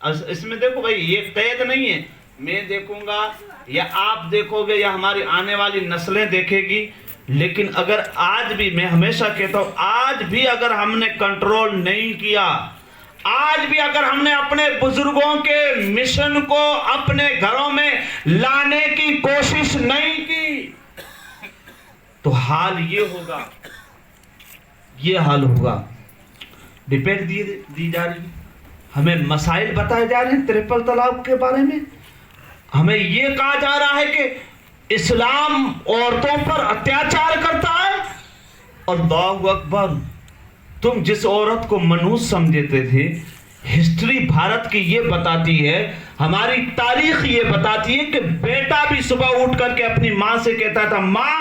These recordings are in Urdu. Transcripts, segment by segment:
اس میں دیکھو بھائی یہ قید نہیں ہے، میں دیکھوں گا یا آپ دیکھو گے یا ہماری آنے والی نسلیں دیکھے گی، لیکن اگر آج بھی، میں ہمیشہ کہتا ہوں، آج بھی اگر ہم نے کنٹرول نہیں کیا، آج بھی اگر ہم نے اپنے بزرگوں کے مشن کو اپنے گھروں میں لانے کی کوشش نہیں کی، تو حال یہ ہوگا، یہ حال ہوگا۔ ڈپیٹ دی جا رہی، ہمیں مسائل بتائے جا رہے ہیں ٹرپل طلاق کے بارے میں، ہمیں یہ کہا جا رہا ہے کہ اسلام عورتوں پر اتیاچار کرتا ہے۔ اللہ اکبر! تم جس عورت کو منحوس سمجھتے تھے، ہسٹری بھارت کی یہ بتاتی ہے، ہماری تاریخ یہ بتاتی ہے کہ بیٹا بھی صبح اٹھ کر کے اپنی ماں سے کہتا تھا، ماں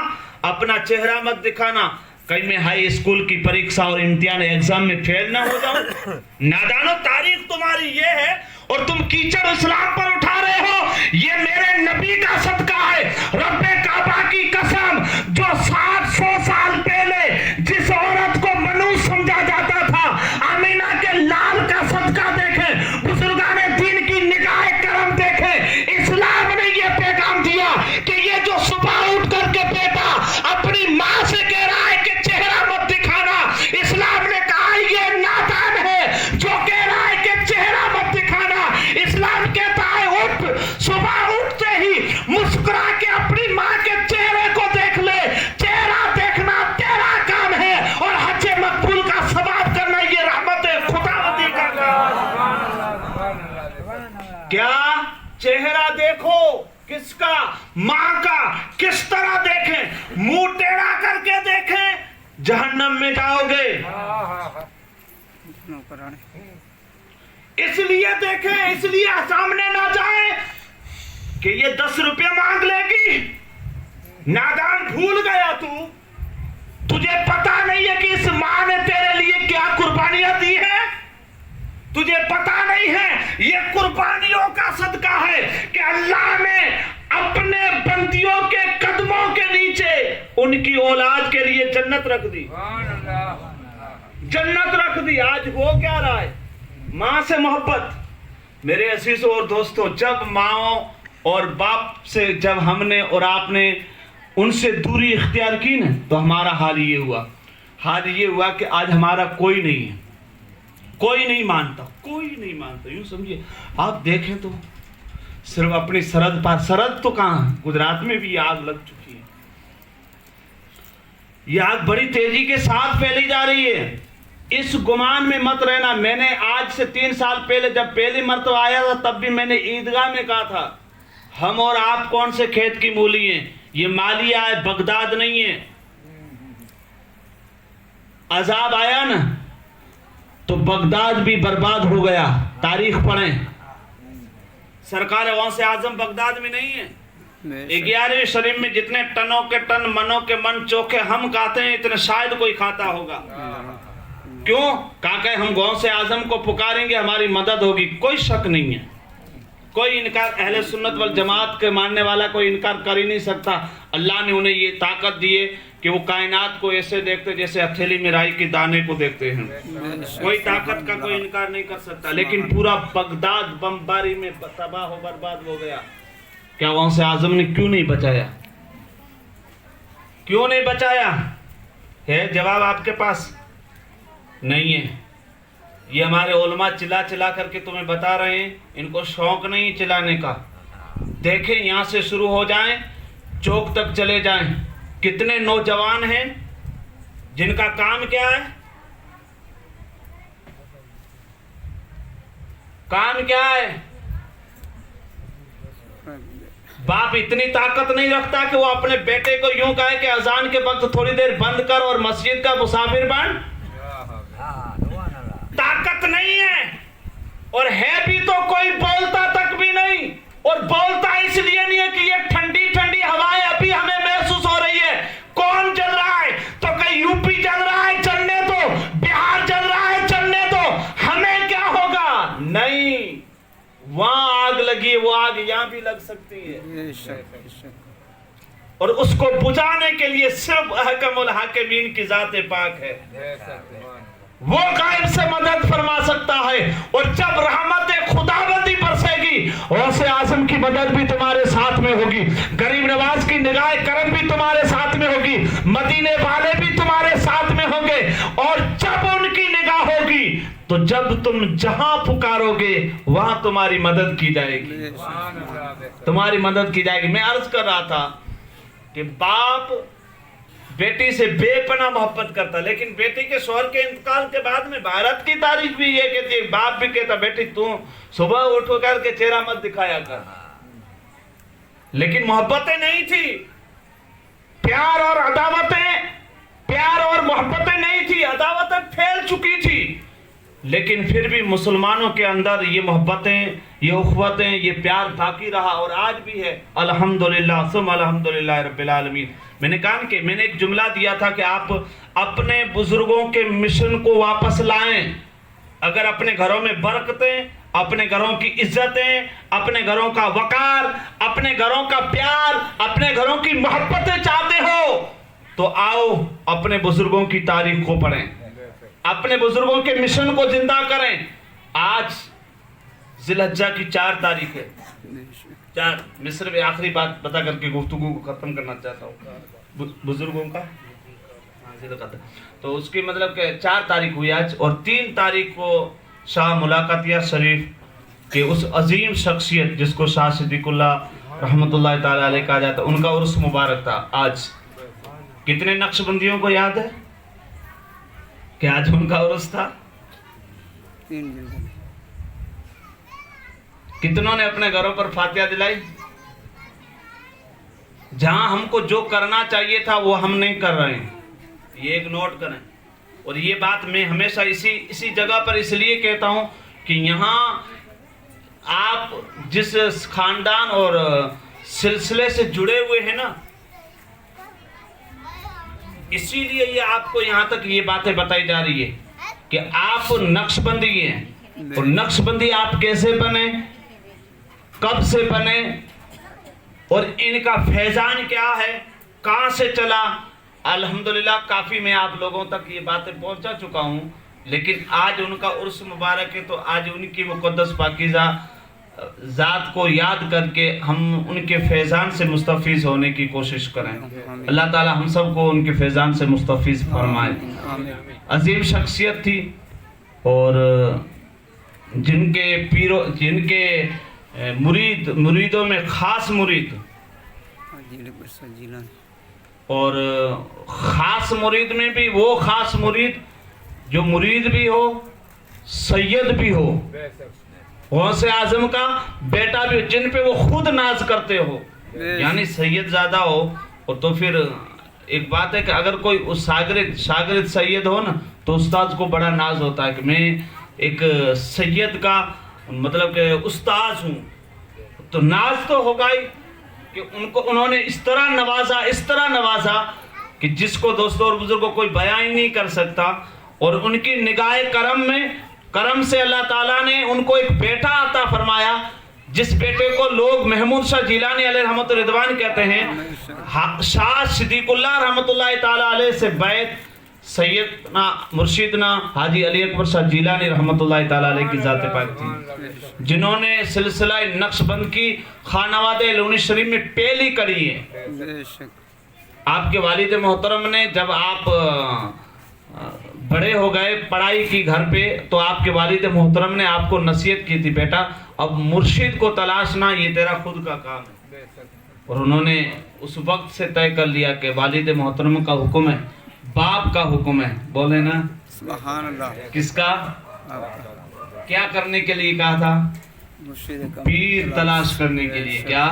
اپنا چہرہ مت دکھانا، کہیں میں ہائی اسکول کی پریکشا اور امتحان ایگزام میں فیل نہ ہو جاؤں۔ نادانو، تاریخ تمہاری یہ ہے اور تم کیچڑ اسلام پر اٹھا رہے ہو۔ یہ میرے نبی کا صدقہ ہے، رب کعبہ کی قسم، جو 700 سال پہلے جس عورت کو منحوس سمجھا جاتا تھا، آمینہ کے لال کا صدقہ دیکھیں، بزرگان دین کی نگاہ کرم دیکھیں، اسلام نے یہ پیغام دیا کہ یہ جو صبح اٹھ کر کے بیٹا اپنی ماں سے کہہ رہا ہے کہ چہرہ مت دکھانا، اسلام نے کہا یہ نادان ہے جو کہہ رہا ہے کہ چہرہ مت دکھانا۔ اسلام کہتا ہے اٹھ، صبح اٹھتے ہی مسکرا کے اپنی ماں کے چہرے کو دیکھ لے، چہرہ دیکھنا تیرا کام ہے، اور حج مقبول کا ثواب کرنا یہ رحمت خداوندی کا کام۔ کیا چہرہ دیکھو، کس کا؟ ماں کا۔ کس طرح دیکھیں؟ منہ ٹیڑھا کر کے دیکھیں، جہنم میں جاؤ گے۔ اس لیے دیکھیں، اس لیے سامنے نہ جائیں کہ یہ 10 روپے مانگ لے گی۔ نادان، بھول گیا تو، تجھے پتا نہیں ہے کہ اس ماں نے تیرے لیے کیا قربانیاں دی ہیں؟ تجھے پتا نہیں ہے یہ قربانیوں کا صدقہ ہے کہ اللہ نے اپنے بندیوں کے قدموں کے نیچے ان کی اولاد کے لیے جنت رکھ دی، جنت رکھ دی۔ آج ہو کیا رہا ہے؟ ماں سے محبت۔ میرے عزیزوں اور دوستوں، جب ماں اور باپ سے جب ہم نے اور آپ نے ان سے دوری اختیار کی نا، تو ہمارا حال یہ ہوا، حال یہ ہوا کہ آج ہمارا کوئی نہیں ہے، کوئی نہیں مانتا، کوئی نہیں مانتا۔ یوں سمجھے، آپ دیکھیں تو صرف اپنی سرحد پر، سرحد تو کہاں، گجرات میں بھی یہ آگ لگ چکی ہے، یہ آگ بڑی تیزی کے ساتھ پھیلی جا رہی ہے۔ اس گمان میں مت رہنا۔ میں نے آج سے 3 سال پہلے جب پہلی مرتبہ آیا تھا، تب بھی میں نے عیدگاہ میں کہا تھا، ہم اور آپ کون سے کھیت کی مولی ہیں، یہ مالیہ ہے، بغداد نہیں ہے۔ عذاب آیا نا تو بغداد بھی برباد ہو گیا۔ تاریخ پڑھیں، سرکار غوث اعظم بغداد میں نہیں ہے۔ 11ویں شریف میں جتنے ٹنوں کے ٹن، منوں کے من چوکھے ہم کھاتے ہیں، اتنے شاید کوئی کھاتا ہوگا۔ کیوں؟ کہا کہ ہم غوث اعظم کو پکاریں گے، ہماری مدد ہوگی۔ کوئی شک نہیں ہے، کوئی انکار، اہل سنت والجماعت کے ماننے والا کوئی انکار کر ہی نہیں سکتا۔ اللہ نے انہیں یہ طاقت دی ہے کہ وہ کائنات کو ایسے دیکھتے جیسے ہتھیلی میں رائی کے دانے کو دیکھتے ہیں۔ کوئی طاقت کا کوئی انکار نہیں کر سکتا۔ لیکن پورا بغداد بمباری میں تباہ و برباد ہو گیا۔ کیا غوث اعظم نے کیوں نہیں بچایا؟ کیوں نہیں بچایا؟ ہے جواب آپ کے پاس؟ نہیں ہے۔ یہ ہمارے علماء چلا چلا کر کے تمہیں بتا رہے ہیں، ان کو شوق نہیں چلانے کا۔ دیکھیں، یہاں سے شروع ہو جائیں، چوک تک چلے جائیں، کتنے نوجوان ہیں جن کا کام کیا ہے؟ کام کیا ہے؟ باپ اتنی طاقت نہیں رکھتا کہ وہ اپنے بیٹے کو یوں کہے کہ اذان کے وقت تھوڑی دیر بند کر اور مسجد کا مسافر بن۔ طاقت نہیں ہے، اور ہے بھی تو کوئی بولتا تک بھی نہیں۔ اور بولتا اس لیے نہیں ہے کہ یہ ٹھنڈی ٹھنڈی ہوائیں ابھی ہمیں محسوس ہو رہی ہے۔ کون جل رہا ہے؟ تو کہ یو پی جل رہا ہے، چلنے دو، بہار جل رہا ہے، چلنے دو، ہمیں کیا ہوگا؟ نہیں، وہاں آگ لگی، وہ آگ یہاں بھی لگ سکتی ہے، اور اس کو بجھانے کے لیے صرف احکم الحاکمین کی ذات پاک ہے، وہ غائب سے مدد فرما سکتا ہے۔ اور جب رحمت خداوند جب تم جہاں پکارو گے وہاں تمہاری مدد کی جائے گی، تمہاری مدد کی جائے گی۔ میں عرض کر رہا تھا کہ باپ بیٹی سے بے پناہ محبت کرتا، لیکن بیٹی کے شوہر کے انتقال کے بعد میں بھارت کی تاریخ بھی یہ کہتی ہے، باپ بھی کہتا بیٹی تو صبح اٹھ کر کے چہرہ مت دکھایا کر، لیکن محبتیں نہیں تھی، پیار اور محبتیں نہیں تھی، عداوتیں پھیل چکی تھی، لیکن پھر بھی مسلمانوں کے اندر یہ محبتیں، یہ اخوتیں، یہ پیار باقی رہا اور آج بھی ہے، الحمدللہ ثم الحمدللہ رب العالمین۔ میں نے کہا کہ میں نے ایک جملہ دیا تھا کہ آپ اپنے بزرگوں کے مشن کو واپس لائیں۔ اگر اپنے گھروں میں برکتیں، اپنے گھروں کی عزتیں، اپنے گھروں کا وقار، اپنے گھروں کا پیار، اپنے گھروں کی محبتیں چاہتے ہو تو آؤ اپنے بزرگوں کی تاریخ کو پڑھیں، اپنے بزرگوں کے مشن کو زندہ کریں۔ آج ذی الحجہ کی 4 تاریخ ہے، 4 مصر میں آخری بات بتا کر کے گفتگو کو ختم کرنا چاہتا ہوں بزرگوں کا، تو اس کی مطلب کہ 4 تاریخ ہوئی آج، اور 3 تاریخ کو شاہ ملاقاتیہ شریف کے اس عظیم شخصیت جس کو شاہ صدیق اللہ رحمۃ اللہ تعالی علیہ کہا جاتا، ان کا عرس مبارک تھا آج۔ کتنے نقش بندیوں کو یاد ہے کہ آج ان کا عرس تھا؟ کتنوں نے اپنے گھروں پر فاتحہ دلائی؟ جہاں ہم کو جو کرنا چاہیے تھا وہ ہم نہیں کر رہے ہیں، یہ ایک نوٹ کریں۔ اور یہ بات میں ہمیشہ اسی جگہ پر اس لیے کہتا ہوں کہ یہاں آپ جس خاندان اور سلسلے سے جڑے ہوئے ہیں نا، اسی لیے یہ آپ کو یہاں تک یہ باتیں بتائی جا رہی ہے کہ آپ نقش بندی ہیں، اور نقش بندی آپ کیسے بنے، کب سے بنے، اور ان کا فیضان کیا ہے، کہاں سے چلا۔ الحمدللہ کافی میں آپ لوگوں تک یہ باتیں پہنچا چکا ہوں، لیکن آج ان کا عرس مبارک ہے تو آج ان کی مقدس پاکیزہ ذات کو یاد کر کے ہم ان کے فیضان سے مستفیض ہونے کی کوشش کریں۔ اللہ تعالی ہم سب کو ان کے فیضان سے مستفیض فرمائے۔ عظیم شخصیت تھی، اور جن کے مریدوں میں خاص مرید، اور خاص مرید میں بھی وہ خاص مرید جو مرید بھی ہو، سید بھی ہو، غوث اعظم کا بیٹا بھی ہو، جن پہ وہ خود ناز کرتے ہو، یعنی سید زیادہ ہو۔ اور تو پھر ایک بات ہے کہ اگر کوئی شاگرد سید ہو نا تو استاد کو بڑا ناز ہوتا ہے کہ میں ایک سید کا مطلب کہ استاذ ہوں، تو ناز تو ہوگا ہی کہ انہوں نے اس طرح نوازا کہ جس کو دوستوں اور بزرگوں کوئی بیان ہی نہیں کر سکتا۔ اور ان کی نگاہ کرم سے اللہ تعالیٰ نے ان کو ایک بیٹا عطا فرمایا، جس بیٹے کو لوگ محمود شاہ جیلانی علیہ رحمت الرضوان کہتے ہیں۔ شاہ صدیق اللہ رحمت اللہ تعالیٰ علیہ سے بیعت سیدنا مرشدنا حاجی علی اکبر شاہ جیلانی رحمت اللہ تعالیٰ علیہ کی ذات پاک تھی، جنہوں نے سلسلہ نقش بند کی خانواد لونی شریف میں پہلی کڑی ہے۔ آپ کے والد محترم نے جب آپ بڑے ہو گئے پڑھائی کی گھر پہ، تو آپ کے والد محترم نے آپ کو نصیحت کی تھی، بیٹا اب مرشد کو تلاشنا یہ تیرا خود کا کام ہے۔ اور انہوں نے اس وقت سے طے کر لیا کہ والد محترم کا حکم ہے، باپ کا حکم ہے، بولے نا سبحان اللہ، کس کا؟ کیا کرنے کے لیے کہا تھا؟ پیر تلاش کرنے کے لیے۔ کیا؟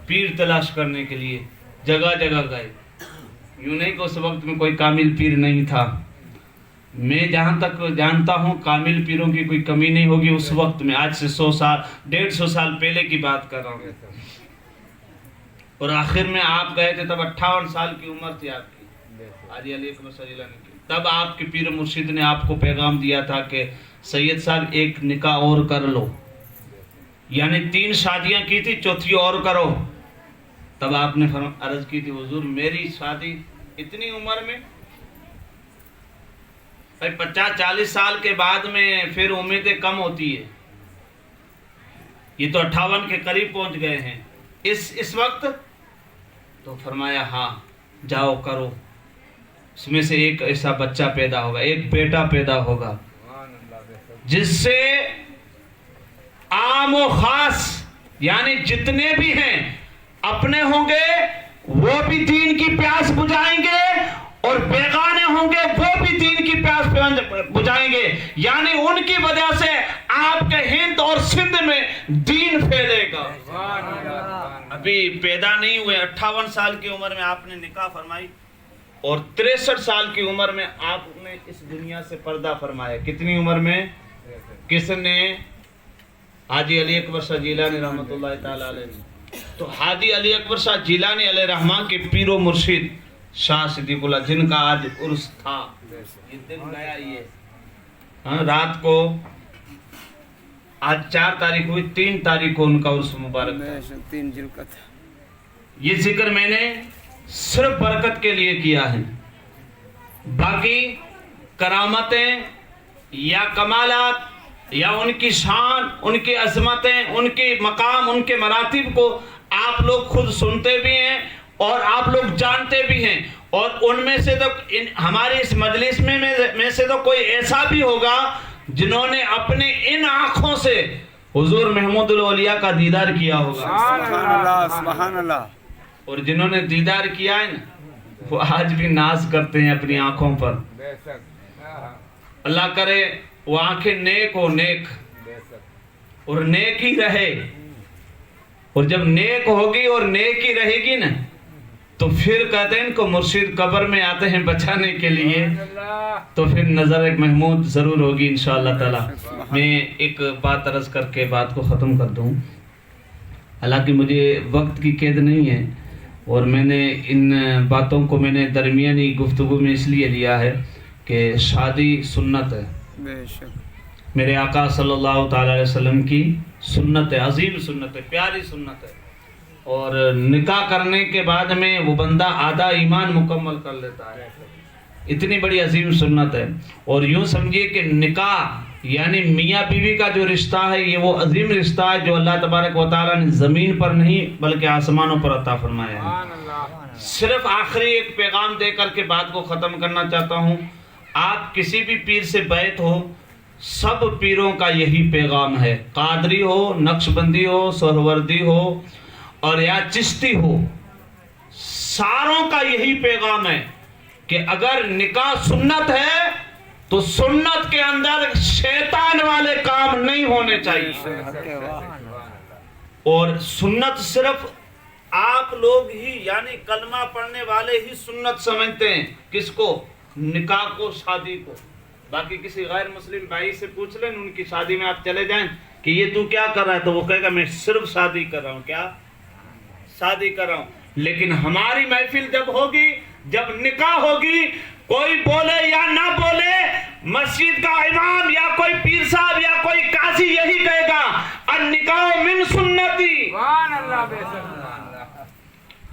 پیر تلاش کرنے کے لیے جگہ جگہ گئے۔ یوں نہیں کہ اس وقت میں کوئی کامل پیر نہیں تھا، میں جہاں تک جانتا ہوں کامل پیروں کی کوئی کمی نہیں ہوگی اس وقت میں، آج سے 150 سال پہلے کی بات کر رہا ہوں۔ اور آخر میں آپ گئے تھے تب 58 سال کی عمر تھی آپ کی، حاجی علی اکبر شاہ جیلانی کی۔ تب آپ کے پیر مرشد نے آپ کو پیغام دیا تھا کہ سید صاحب ایک نکاح اور کر لو، یعنی 3 شادیاں کی تھی، چوتھی اور کرو۔ تب آپ نے عرض کی تھی حضور میری شادی اتنی عمر میں، 50-40 سال کے بعد میں پھر امیدیں کم ہوتی ہے، یہ تو 58 کے قریب پہنچ گئے ہیں اس وقت۔ تو فرمایا ہاں جاؤ کرو، اس میں سے ایک ایسا بچہ پیدا ہوگا، ایک بیٹا پیدا ہوگا۔ جس سے عام و خاص یعنی جتنے بھی ہیں اپنے ہوں گے وہ بھی دین کی پیاس بجھائیں گے اور بیگانے ہوں گے وہ بھی دین کی پیاس بجھائیں گے، یعنی ان کی وجہ سے آپ کے ہند اور سندھ میں دین پھیلے گا۔ ابھی پیدا نہیں ہوئے، 58 سال کی عمر میں آپ نے نکاح فرمائی اور 63 سال کی عمر میں آپ نے اس دنیا سے پردہ فرمایا۔ کتنی عمر میں؟ کس نے؟ حاجی علی اکبر شاہ جیلانی رحمۃ اللہ تعالی علیہ۔ تو حاجی علی اکبر شاہ جیلانی علیہ رحمان کے پیر و مرشد شاہ صدیق اللہ جن کا آج عرس تھا، یہ دن گیا یہ رات کو، آج 4 تاریخ ہوئی، 3 تاریخ کو ان کا عرس مبارک تھا۔ یہ ذکر میں نے صرف برکت کے لیے کیا ہے، باقی کرامتیں یا کمالات یا ان کی شان، ان کی عظمتیں، ان کے مقام، ان کے مراتب کو آپ لوگ خود سنتے بھی ہیں اور آپ لوگ جانتے بھی ہیں، اور ان میں سے تو ہماری اس مجلس میں سے تو کوئی ایسا بھی ہوگا جنہوں نے اپنے ان آنکھوں سے حضور محمود الاولیاء کا دیدار کیا ہوگا۔ سبحان اللہ سبحان اللہ۔ اور جنہوں نے دیدار کیا ہے نا وہ آج بھی ناز کرتے ہیں اپنی آنکھوں پر۔ اللہ کرے وہ آنکھیں نیک ہو، نیک اور نیک ہی رہے، اور جب نیک ہوگی اور نیک ہی رہے گی نا تو پھر کہتے ہیں ان کو مرشد قبر میں آتے ہیں بچانے کے لیے، تو پھر نظر ایک محمود ضرور ہوگی انشاءاللہ تعالی۔ میں ایک بات عرض کر کے بات کو ختم کر دوں، حالانکہ مجھے وقت کی قید نہیں ہے اور میں نے ان باتوں کو میں نے درمیانی گفتگو میں اس لیے لیا ہے کہ شادی سنت ہے، میرے آقا صلی اللہ تعالی علیہ وسلم کی سنت ہے، عظیم سنت ہے، پیاری سنت ہے، اور نکاح کرنے کے بعد میں وہ بندہ آدھا ایمان مکمل کر لیتا ہے، اتنی بڑی عظیم سنت ہے۔ اور یوں سمجھیے کہ نکاح یعنی میاں بیوی کا جو رشتہ ہے یہ وہ عظیم رشتہ ہے جو اللہ تبارک و تعالیٰ نے زمین پر نہیں بلکہ آسمانوں پر عطا فرمایا ہے۔ صرف آخری ایک پیغام دے کر کے بات کو ختم کرنا چاہتا ہوں، آپ کسی بھی پیر سے بیعت ہو، سب پیروں کا یہی پیغام ہے، قادری ہو، نقش بندی ہو، سہروردی ہو اور یا چشتی ہو، ساروں کا یہی پیغام ہے کہ اگر نکاح سنت ہے تو سنت کے اندر شیطان والے کام نہیں ہونے چاہیے، اور سنت صرف آپ لوگ ہی یعنی کلمہ پڑھنے والے ہی سنت سمجھتے ہیں، کس کو؟ نکاح کو، شادی کو۔ باقی کسی غیر مسلم بھائی سے پوچھ لیں، ان کی شادی میں آپ چلے جائیں کہ یہ تو کیا کر رہا ہے، تو وہ کہے گا میں صرف شادی کر رہا ہوں۔ کیا؟ شادی کر رہا ہوں۔ لیکن ہماری محفل جب ہوگی، جب نکاح ہوگی، کوئی بولے یا نہ بولے، مسجد کا امام یا کوئی پیر صاحب یا کوئی قاضی یہی کہے گا النکاح من سنتی،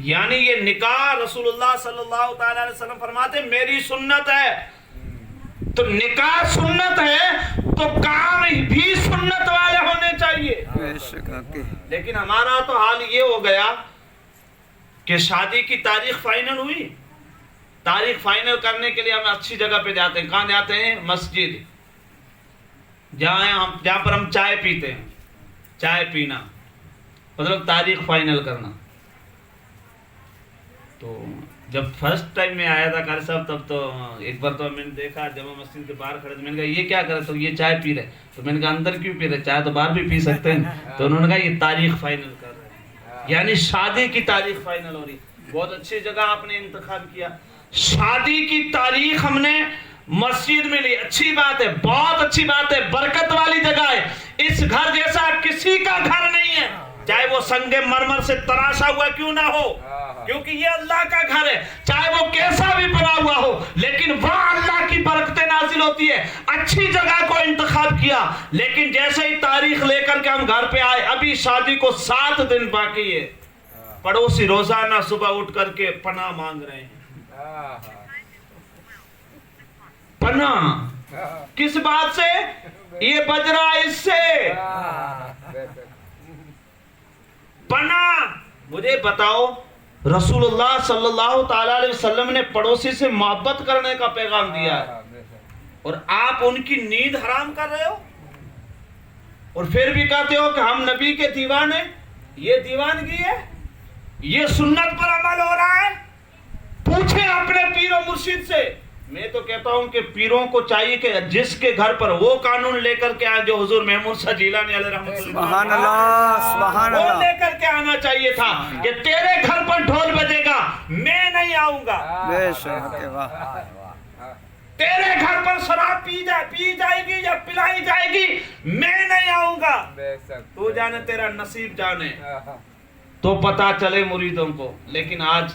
یعنی یہ نکاح رسول اللہ صلی اللہ تعالی علیہ وسلم فرماتے میری سنت ہے۔ تو نکاح سنت ہے تو کام بھی سنت والے ہونے چاہیے۔ لیکن ہمارا تو حال یہ ہو گیا کہ شادی کی تاریخ فائنل ہوئی، تاریخ فائنل کرنے کے لیے ہم اچھی جگہ پہ جاتے ہیں، کہاں جاتے ہیں؟ مسجد، جہاں پر ہم چائے پیتے ہیں، چائے پینا مطلب تاریخ فائنل کرنا۔ تو جب فرسٹ ٹائم میں آیا تھا قاری صاحب، تب تو ایک بار تو میں نے دیکھا جامع مسجد کے باہر کھڑے، میں نے کہا یہ کیا کر رہے؟ تو یہ چائے پی رہے، تو میں نے کہا اندر کیوں پی رہے؟ چائے تو باہر بھی پی سکتے ہیں۔ تو انہوں نے کہا یہ تاریخ فائنل کر رہے ہیں، یعنی شادی کی تاریخ فائنل ہو رہی۔ بہت اچھی جگہ آپ نے انتخاب کیا، شادی کی تاریخ ہم نے مسجد میں لی، اچھی بات ہے، بہت اچھی بات ہے، برکت والی جگہ ہے۔ اس گھر جیسا کسی کا گھر نہیں ہے، چاہے وہ سنگ مرمر سے تراشا ہوا کیوں نہ ہو، کیونکہ یہ اللہ کا گھر ہے، چاہے وہ کیسا بھی بنا ہوا ہو، لیکن وہاں اللہ کی برکتیں نازل ہوتی ہے۔ اچھی جگہ کو انتخاب کیا، لیکن جیسے ہی تاریخ لے کر کے ہم گھر پہ آئے، ابھی شادی کو 7 دن باقی ہے، پڑوسی روزانہ صبح اٹھ کر کے پناہ مانگ رہے ہیں۔ پناہ کس بات سے؟ یہ بج رہا اس سے پناہ۔ مجھے بتاؤ، رسول اللہ صلی اللہ تعالی علیہ وسلم نے پڑوسی سے محبت کرنے کا پیغام دیا ہے، اور آپ ان کی نیند حرام کر رہے ہو۔ اور پھر بھی کہتے ہو کہ ہم نبی کے دیوانے. یہ دیوانگی ہے؟ یہ سنت پر عمل ہو رہا ہے؟ پوچھیں اپنے پیر و مرشد سے. میں تو کہتا ہوں کہ پیروں کو چاہیے کہ جس کے گھر پر وہ قانون لے کر کے آئے جو حضور محمود شاہ جیلانی علیہ رحمۃ اللہ سبحان اللہ سبحان وہ اللہ. لے کر کے آنا چاہیے تھا کہ تیرے گھر پر ڈھول بجے گا میں نہیں آؤں گا. بے شک واہ. تیرے گھر پر شراب پی جائے گی یا پلائی جائے گی میں نہیں آؤں گا. تو جانے تیرا نصیب جانے. تو پتا چلے مریدوں کو. لیکن آج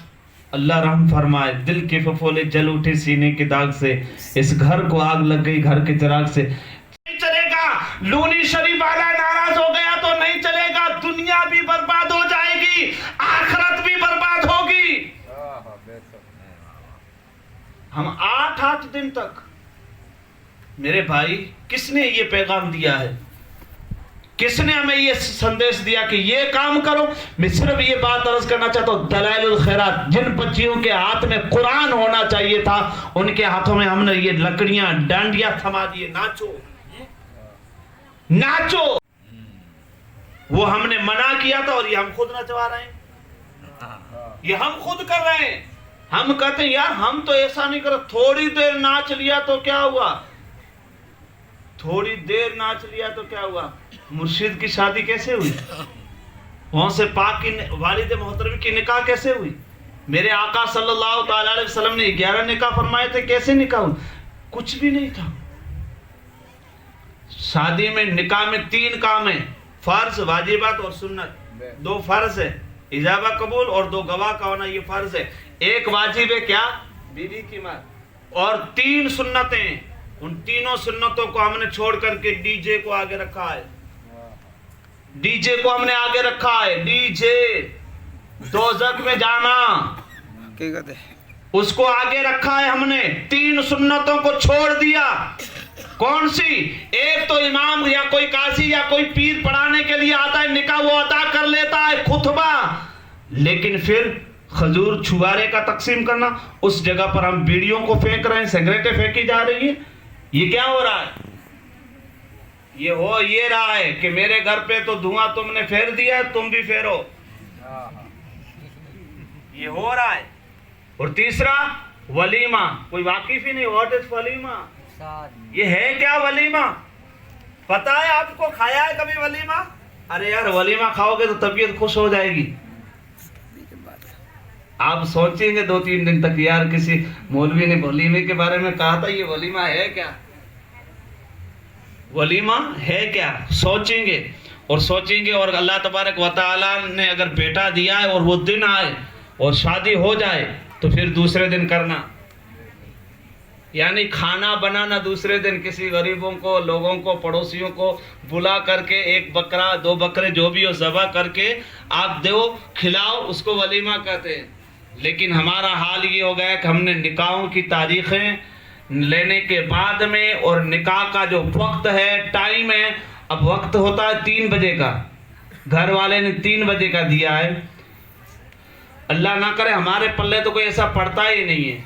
اللہ رحم فرمائے دل کے پھپھولے جل اٹھے سینے کے داغ سے. اس گھر کو آگ لگ گئی گھر کے چراغ سے. نہیں چلے گا. لونی شریف والا ناراض ہو گیا تو نہیں چلے گا. دنیا بھی برباد ہو جائے گی آخرت بھی برباد ہوگی. ہم 8 دن تک میرے بھائی کس نے یہ پیغام دیا ہے؟ کس نے ہمیں یہ سندیش دیا کہ یہ کام کرو؟ میں صرف یہ بات عرض کرنا چاہتا ہوں دلائل الخیرات جن بچیوں کے ہاتھ میں قرآن ہونا چاہیے تھا ان کے ہاتھوں میں ہم نے یہ لکڑیاں ڈانڈیاں تھما دیے. ناچو. وہ ہم نے منع کیا تھا اور یہ ہم خود نچوا رہے ہیں. یہ ہم خود کر رہے ہیں. ہم کہتے ہیں یار ہم تو ایسا نہیں کر. تھوڑی دیر ناچ لیا تو کیا ہوا؟ تھوڑی دیر ناچ لیا تو کیا ہوا؟ مرشد کی شادی کیسے ہوئی؟ وہاں سے پاک کی والد محترم کی نکاح کیسے ہوئی؟ میرے آقا صلی اللہ تعالی علیہ وسلم نے 11 نکاح فرمائے تھے. کیسے نکاح ہوئی؟ کچھ بھی نہیں تھا. شادی میں نکاح میں 3 کام ہیں: فرض، واجبات اور سنت. 2 فرض ہے اجابہ قبول اور 2 گواہ کا ہونا. یہ فرض ہے. 1 واجب ہے کیا؟ بیوی کی مات. اور 3 سنتیں ہیں. ان تینوں سنتوں کو ہم نے چھوڑ کر کے ڈی جے کو آگے رکھا ہے. ڈی جے کو ہم نے آگے رکھا ہے. ڈی جے دوزخ میں جانا حقیقت ہے. اس کو آگے رکھا ہے ہم نے. 3 سنتوں کو چھوڑ دیا. کون سی؟ ایک تو امام یا کوئی قاضی یا کوئی پیر پڑھانے کے لیے آتا ہے نکاح وہ ادا کر لیتا ہے خطبہ. لیکن پھر کھجور چھوارے کا تقسیم کرنا. اس جگہ پر ہم بیڑیوں کو پھینک رہے ہیں. سگریٹیں پھینکی جا رہی ہیں. یہ کیا ہو رہا ہے؟ یہ رہا ہے کہ میرے گھر پہ تو دھواں تم نے پھیر دیا تم بھی پھیرو. یہ ہو رہا ہے. اور تیسرا ولیمہ. کوئی واقف ہی نہیں. واٹ از ولیمہ؟ یہ ہے کیا ولیمہ؟ پتا ہے آپ کو؟ کھایا ہے کبھی ولیمہ؟ ارے یار ولیمہ کھاؤ گے تو طبیعت خوش ہو جائے گی. آپ سوچیں گے 2-3 دن تک یار کسی مولوی نے ولیمے کے بارے میں کہا تھا. یہ ولیمہ ہے کیا؟ ولیمہ ہے کیا؟ سوچیں گے اور سوچیں گے. اور اللہ تبارک و تعالی نے اگر بیٹا دیا ہے اور وہ دن آئے اور شادی ہو جائے تو پھر دوسرے دن کرنا. یعنی کھانا بنانا دوسرے دن کسی غریبوں کو لوگوں کو پڑوسیوں کو بلا کر کے 1 بکرا 2 بکرے جو بھی ہو ذبح کر کے آپ دو کھلاؤ اس کو ولیمہ کہتے ہیں. لیکن ہمارا حال یہ ہو گیا کہ ہم نے نکاحوں کی تاریخیں لینے کے بعد میں اور نکاح کا جو وقت ہے ٹائم ہے اب وقت ہوتا ہے 3 بجے کا. گھر والے نے 3 بجے کا دیا ہے. اللہ نہ کرے ہمارے پلے تو کوئی ایسا پڑتا ہی نہیں ہے.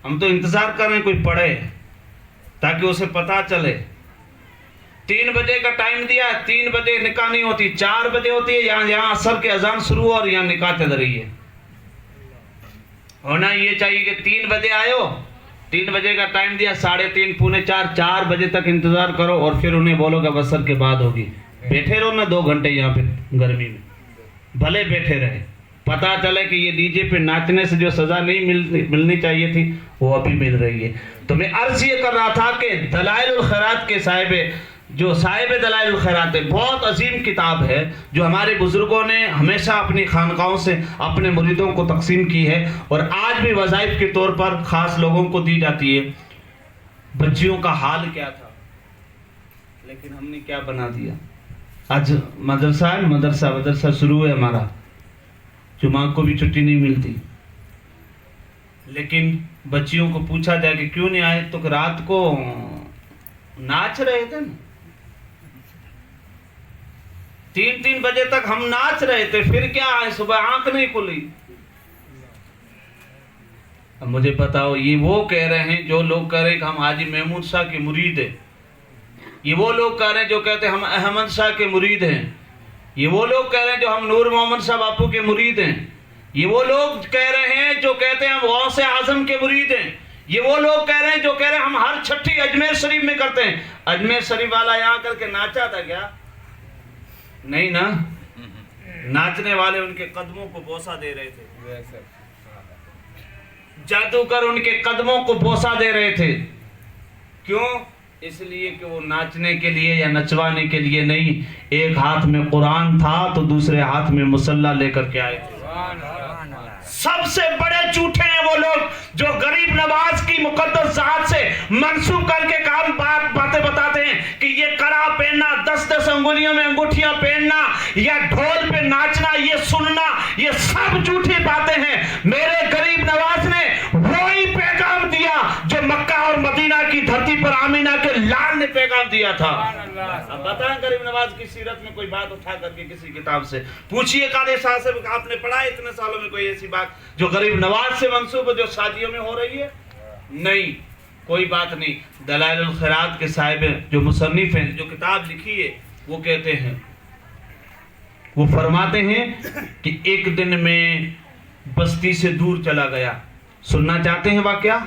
ہم تو انتظار کر رہے ہیں کوئی پڑھے تاکہ اسے پتا چلے. 3 بجے کا ٹائم دیا ہے. 3 بجے نکاح نہیں ہوتی 4 بجے ہوتی ہے. یہاں عصر کے اذان شروع ہو اور یہاں نکاح چل رہی ہے. ہونا یہ چاہیے کہ 3 بجے آئے ہو. 3 بجے کا ٹائم دیا 3:30 پونے 4 بجے تک انتظار کرو اور پھر انہیں بولو کہ عصر کے بعد ہوگی. بیٹھے رہو نا 2 گھنٹے یہاں پہ گرمی میں بھلے بیٹھے رہے. پتا چلے کہ یہ ڈی جے پہ ناچنے سے جو سزا نہیں ملنی چاہیے تھی وہ ابھی مل رہی ہے. تو میں عرض یہ کر رہا تھا کہ دلائل الخیرات کے صاحب دلائل الخیرات ہے بہت عظیم کتاب ہے جو ہمارے بزرگوں نے ہمیشہ اپنی خانقاہوں سے اپنے مریدوں کو تقسیم کی ہے اور آج بھی وظائف کے طور پر خاص لوگوں کو دی جاتی ہے. بچیوں کا حال کیا تھا لیکن ہم نے کیا بنا دیا. آج مدرسہ شروع ہے ہمارا. جمعہ کو بھی چھٹی نہیں ملتی. لیکن بچیوں کو پوچھا جائے کہ کیوں نہیں آئے تو کہ رات کو ناچ رہے تھے نا. 3 بجے تک ہم ناچ رہے تھے پھر کیا آئے صبح آنکھ نہیں کھلی. اب مجھے بتاؤ یہ وہ کہہ رہے ہیں جو لوگ کہہ رہے ہیں کہ ہم حاجی محمود شاہ کے مرید ہیں. یہ وہ لوگ کہہ رہے ہیں جو کہتے ہیں ہم احمد شاہ کے مرید ہیں. یہ وہ لوگ کہہ رہے ہیں جو ہم نور محمد صاحب باپو کے مرید ہیں. یہ وہ لوگ کہہ رہے ہیں جو کہتے ہیں ہم غوث اعظم کے مرید ہیں. یہ وہ لوگ کہہ رہے ہیں جو کہہ رہے ہیں ہم ہر چھٹی اجمیر شریف میں کرتے ہیں. اجمیر شریف والا یہاں کر کے ناچا تھا کیا؟ نہیں نا. ناچنے والے ان کے قدموں کو بوسہ دے رہے تھے. جادوگر ان کے قدموں کو بوسہ دے رہے تھے. کیوں؟ اس لیے کہ وہ ناچنے کے لیے یا نچوانے کے لیے نہیں. ایک ہاتھ میں قرآن تھا تو دوسرے ہاتھ میں مسلح لے کر کے آئے تھے. سب سے بڑے جھوٹے ہیں وہ لوگ جو غریب نواز کی مقدس ذات سے منسوب کر کے باتیں بتاتے ہیں کہ یہ کڑا پہننا، 10 انگلیوں میں انگوٹھیاں پہننا یا ڈھول پہ ناچنا، یہ سننا، یہ سب جھوٹی باتیں ہیں. میرے غریب نواز نے وہی پیغام دیا جو مکہ اور مدینہ کی دھرتی پر آمینہ کے لال نے پیغام دیا تھا. اب بتائیں غریب نواز کی سیرت میں کوئی بات اٹھا کر کے کسی کتاب سے پوچھئے قاری صاحب سے آپ نے پڑھا اتنے سالوں میں کوئی ایسی بات جو غریب نواز سے منسوب ہے جو شادیوں میں ہو رہی ہے؟ نہیں، کوئی بات نہیں. دلائل الخیرات کے صاحب جو مصنف ہیں جو کتاب لکھی ہے وہ کہتے ہیں، وہ فرماتے ہیں کہ ایک دن میں بستی سے دور چلا گیا. سننا چاہتے ہیں واقعہ؟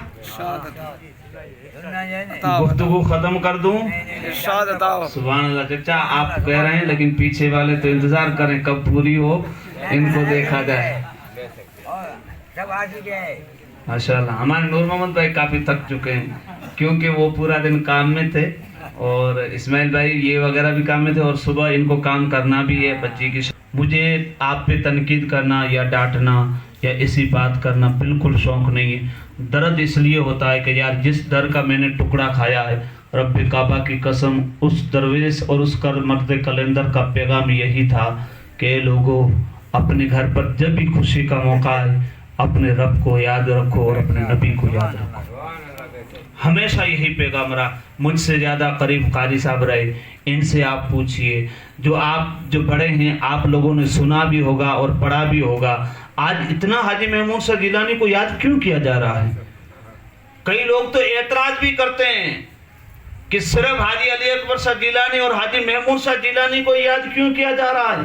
گفتگو ختم کر دوں؟ سبحان اللہ. چچا آپ کہہ رہے ہیں لیکن پیچھے والے تو انتظار کریں کب پوری ہو، ان کو دیکھا جائے. ماشاء اللہ. ہمارے نور محمد بھائی کافی تھک چکے ہیں کیونکہ وہ پورا دن کام میں تھے اور اسماعیل بھائی یہ وغیرہ بھی کام میں تھے اور صبح ان کو کام کرنا بھی ہے بچی کی. مجھے آپ پہ تنقید کرنا یا ڈانٹنا یا ایسی بات کرنا بالکل شوق نہیں ہے. درد اس لیے ہوتا ہے کہ یار جس در کا میں نے ٹکڑا کھایا ہے، رب کعبہ کی قسم، اس درویش اور اس مرد کلندر کا پیغام یہی تھا کہ لوگوں اپنے گھر پر جب بھی خوشی کا موقع ہے اپنے رب کو یاد رکھو اور اپنے نبی کو یاد رکھو. ہمیشہ یہی پیغام رہا. مجھ سے زیادہ قریب قاری صاحب رہے، ان سے آپ پوچھئے. جو بڑے ہیں آپ لوگوں نے سنا بھی ہوگا اور پڑھا بھی ہوگا. آج اتنا حاجی محمود شاہ جیلانی کو یاد کیوں کیا جا رہا ہے؟ کئی لوگ تو اعتراض بھی کرتے ہیں کہ صرف حاجی علی اکبر شاہ جیلانی اور حاجی محمود شاہ جیلانی کو یاد کیوں کیا جا رہا ہے؟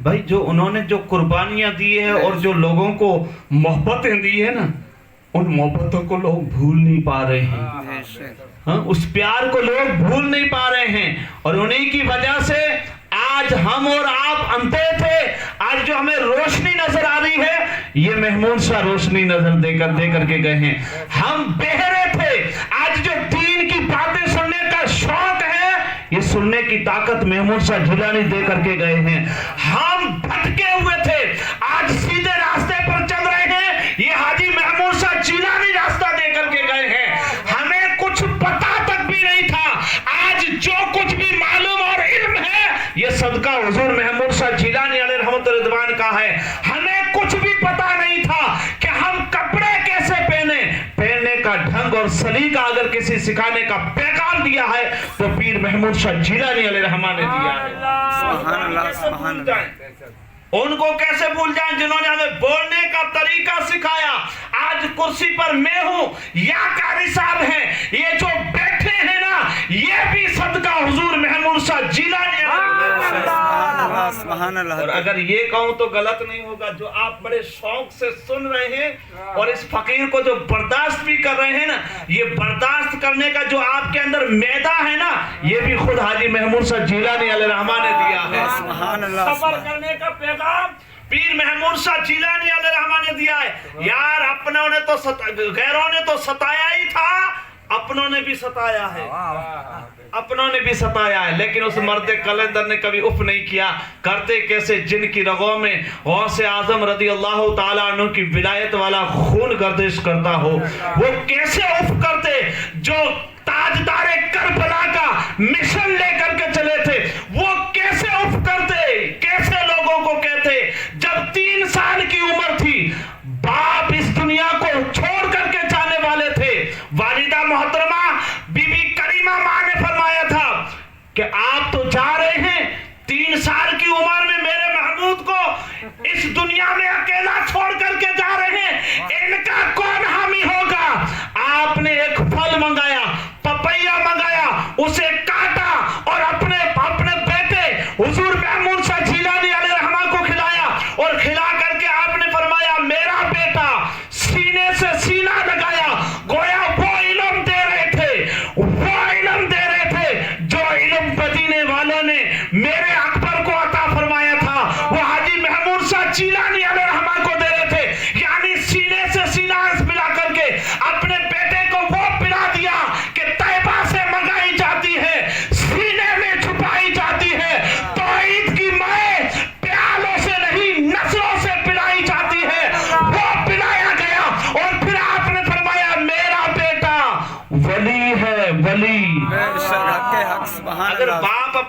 بھائی جو انہوں نے جو قربانیاں دی ہیں اور جو لوگوں کو محبتیں دی ہیں نا، ان محبتوں کو لوگ بھول نہیں پا رہے ہیں. اس پیار کو لوگ بھول نہیں پا رہے ہیں اور انہی کی وجہ سے آج ہم اور آپ اندھے تھے. آج جو ہمیں روشنی نظر آ رہی ہے یہ محمود شاہ روشنی نظر دے کر کے گئے ہیں. ہم بہرے تھے، آج جو دین کی باتیں سننے کا شوق ہے یہ سننے کی طاقت محمود شاہ جیلانی دے کر کے گئے ہیں. ہم بھٹکے ہوئے تھے، آج سیدھے راستے پر چل رہے ہیں. یہ حاجی محمود شاہ جیلانی راستہ دے کر کے گئے ہیں. ہمیں کچھ پتا تک بھی نہیں تھا. آج جو کچھ بھی معلوم اور علم ہے یہ صدقہ حضور محمود شاہ جیلانی علیہ رحمت رضوان کا ہے. ہمیں کچھ بھی پتا نہیں تھا کہ ہم کپڑے کیسے پہننے کا ڈھنگ اور سلیقہ اگر کسی سکھانے کا پیغام دیا ہے تو پیر محمود شاہ جیلانی علیہ رحمہ نے دیا ہے. سبحان اللہ سبحان اللہ. ان کو کیسے بھول جائیں جنہوں نے ہمیں بولنے کا طریقہ سکھایا. آج کرسی پر میں ہوں یا قاری صاحب ہیں، یہ جو بیٹھے ہیں نا یہ بھی صدقہ حضور محمود شاہ جیلانی. اور اگر یہ کہوں تو غلط نہیں ہوگا، جو آپ بڑے شوق سے سن رہے ہیں اور اس فقیر کو جو برداشت بھی کر رہے ہیں نا، یہ برداشت کرنے کا جو آپ کے اندر میدہ ہے نا یہ بھی خود حاجی محمود شاہ جیلانی علیہ رحمہ نے دیا ہے. صبر کرنے کا پیغام پیر محمود شاہ جیلانی علیہ رحمہ نے دیا ہے. یار اپنوں نے تو غیروں نے تو ستایا ہی تھا، اپنوں نے بھی ستایا ہے، اپنوں نے بھی ستایا ہے، لیکن اس مرد کلندر نے کبھی اف نہیں کیا. کرتے کیسے جن کی رگوں میں غوث اعظم رضی اللہ تعالیٰ عنہ کی ولایت والا خون گردش کرتا ہو، وہ کیسے اف کرتے جو تاجدار کربلا کا مشن لے کر کے چلے تھے. وہ کیسے اف کرتے، کیسے لوگوں کو کہتے جب 3 سال کی عمر تھی، باپ اس دنیا کو چھوڑ کر کے جانے والے تھے. والدہ محترمہ بی بی کریمہ ماں نے فرمایا تھا کہ آپ تو جا رہے ہیں 3 سال کی عمر میں میرے محمود کو اس دنیا میں اکیلا چھوڑ کر کے جا رہے ہیں، ان کا کون حامی ہوگا؟ آپ نے ایک پھل منگایا، پپیا منگایا، اسے کاٹا